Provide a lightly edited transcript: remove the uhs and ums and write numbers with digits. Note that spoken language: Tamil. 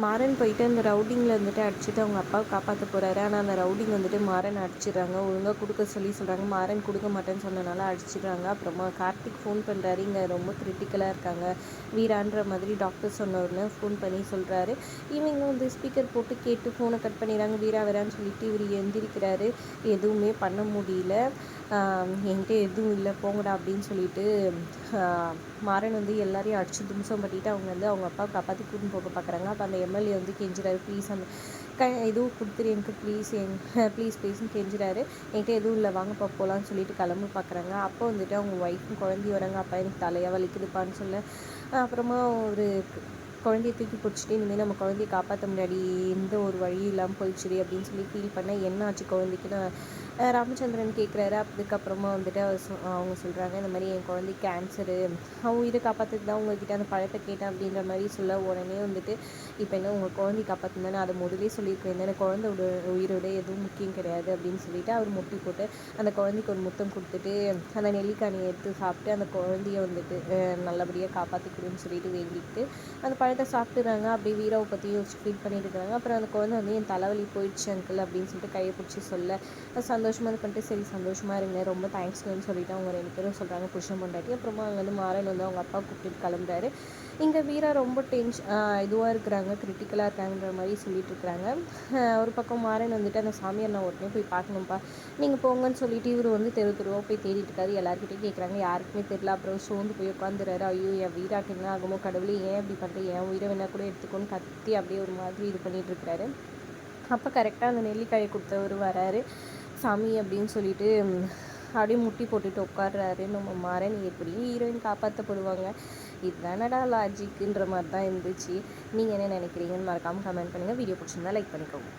மாறன் போயிட்டு அந்த ரவுடிங்கில் வந்துட்டு அடிச்சுட்டு அவங்க அப்பாவை காப்பாற்ற போகிறாரு. ஆனால் அந்த ரவுடிங் வந்துட்டு மாறன் அடிச்சிடுறாங்க. ஒழுங்காக கொடுக்க சொல்கிறாங்க. மாறன் கொடுக்க மாட்டேன்னு சொன்னனால அடிச்சிடுறாங்க. அப்புறமா கார்த்திக் ஃபோன் பண்ணுறாரு. இங்கே ரொம்ப கிரிட்டிக்கலாக இருக்காங்க வீரான்ற மாதிரி டாக்டர் சொன்னோடனே ஃபோன் பண்ணி சொல்கிறாரு. இவங்க வந்து ஸ்பீக்கர் போட்டு கேட்டு ஃபோனை கட் பண்ணிடுறாங்க. வீரா வரான்னு சொல்லிட்டு இவர் எந்திரிக்கிறாரு. எதுவுமே பண்ண முடியல. என்கிட்ட எதுவும் இல்லை போங்கடா அப்படின்னு சொல்லிட்டு மாறன் வந்து எல்லாரையும் அடிச்சு தும்சம் பண்ணிவிட்டு அவங்க வந்து அவங்க அப்பாவை காப்பாற்றி கூட்டின்னு போக பார்க்குறாங்க. அப்போ அந்த எம்எல்ஏ வந்து கெஞ்சுறாரு, ப்ளீஸ் அந்த இதுவும் கொடுத்துரு எனக்கு ப்ளீஸ் ப்ளீஸ் ப்ளீஸ்ன்னு கெஞ்சுறாரு. என்கிட்ட எதுவும் இல்லை வாங்கப்பா போகலான்னு சொல்லிட்டு கிளம்பு பார்க்குறாங்க. அப்போ வந்துட்டு அவங்க ஒய்ஃபும் குழந்தையும் வராங்க. அப்பா எனக்கு தலையாக வலிக்குதுப்பான்னு சொல்ல அப்புறமா ஒரு குழந்தைய தூக்கி பிடிச்சிட்டு இனிமேல் நம்ம குழந்தைய காப்பாற்ற முடியாது, எந்த ஒரு வழியும் இல்லாமல் போயிடுச்சுடி அப்படின்னு சொல்லி ஃபீல் பண்ண என்ன ஆச்சு குழந்தைக்குன்னு ராமச்சந்திரன் கேட்குறாரு. அதுக்கப்புறமா வந்துட்டு அவங்க சொல்கிறாங்க, இந்த மாதிரி என் குழந்தை கேன்சரு, அவன் உயிரை காப்பாற்றுக்கு தான் உங்ககிட்ட அந்த பழத்தை கேட்டேன் அப்படின்ற மாதிரி சொல்ல உடனே வந்துட்டு இப்போ என்ன உங்கள் குழந்தை காப்பாற்றினானே அதை முதலே சொல்லியிருக்கேன், எனக்கு குழந்தையோட உயிரோட எதுவும் முக்கியம் கிடையாது அப்படின்னு சொல்லிட்டு அவர் முட்டி போட்டு அந்த குழந்தைக்கு ஒரு முத்தம் கொடுத்துட்டு அந்த நெல்லிக்காயை எடுத்து சாப்பிட்டு அந்த குழந்தைய வந்துட்டு நல்லபடியாக காப்பாற்றிக்கணும்னு சொல்லிட்டு வேண்டிக்கிட்டு அந்த பழத்தை சாப்பிட்டுறாங்க. அப்படியே வீராவை பற்றி யோசிச்சு ஃபீல் பண்ணிட்டு இருக்கிறாங்க. அப்புறம் அந்த குழந்தை வந்து என் தலைவலி போயிடுச்சு அங்கிள் அப்படின்னு சொல்லிட்டு கையை பிடிச்சி சொல்ல சந்தோஷமாக இது பண்ணிட்டு சரி சந்தோஷமாக இருங்க ரொம்ப தேங்க்ஸ்ன்னு சொல்லிட்டு அவங்க 2 பேரும் சொல்கிறாங்க புருஷன் பொண்டாட்டி. அப்புறமா அங்கே வந்து மாறன் வந்து அவங்க அப்பா கூப்பிட்டு கிளம்புறாரு. இங்கே வீரா ரொம்ப இதுவாக இருக்கிறாங்க, கிரிட்டிக்கலாக இருக்காங்கன்ற மாதிரி சொல்லிட்டு இருக்கிறாங்க. ஒரு பக்கம் மாறன் வந்துட்டு அந்த சாமியார் நான் உடனே போய் பார்க்கணும்ப்பா நீங்கள் போங்கன்னு சொல்லிட்டு இவர் வந்து தெருவாக போய் தேடிட்டு இருக்காரு. எல்லாருக்கிட்டையும் கேட்குறாங்க, யாருக்குமே தெரியல. அப்புறம் சோர்ந்து போய் உட்காந்துறாரு. ஐயோ என் வீராக்கு என்ன ஆகுமோ கடவுளே, ஏன் இப்படி பண்ணுறேன், என் உயிரை வேணா கூட எடுத்துக்கோன்னு கத்தி அப்படியே ஒரு மாதிரி இது பண்ணிட்டு இருக்கிறாரு. அப்போ கரெக்டாக அந்த நெல்லிக்காயை கொடுத்தவர் வராரு. சாமி அப்படின்னு சொல்லிட்டு அப்படியே முட்டி போட்டுட்டு உட்காடுறாரு. நம்ம மாறன் எப்படியும் ஹீரோயின் காப்பாற்றப்படுவாங்க, இதுதானடா லாஜிக்குன்ற மாதிரி தான் இருந்துச்சு. நீங்கள் என்ன நினைக்கிறீங்கன்னு மறக்காமல் கமெண்ட் பண்ணுங்கள். வீடியோ பிடிச்சிருந்தா லைக் பண்ணிக்கோங்க.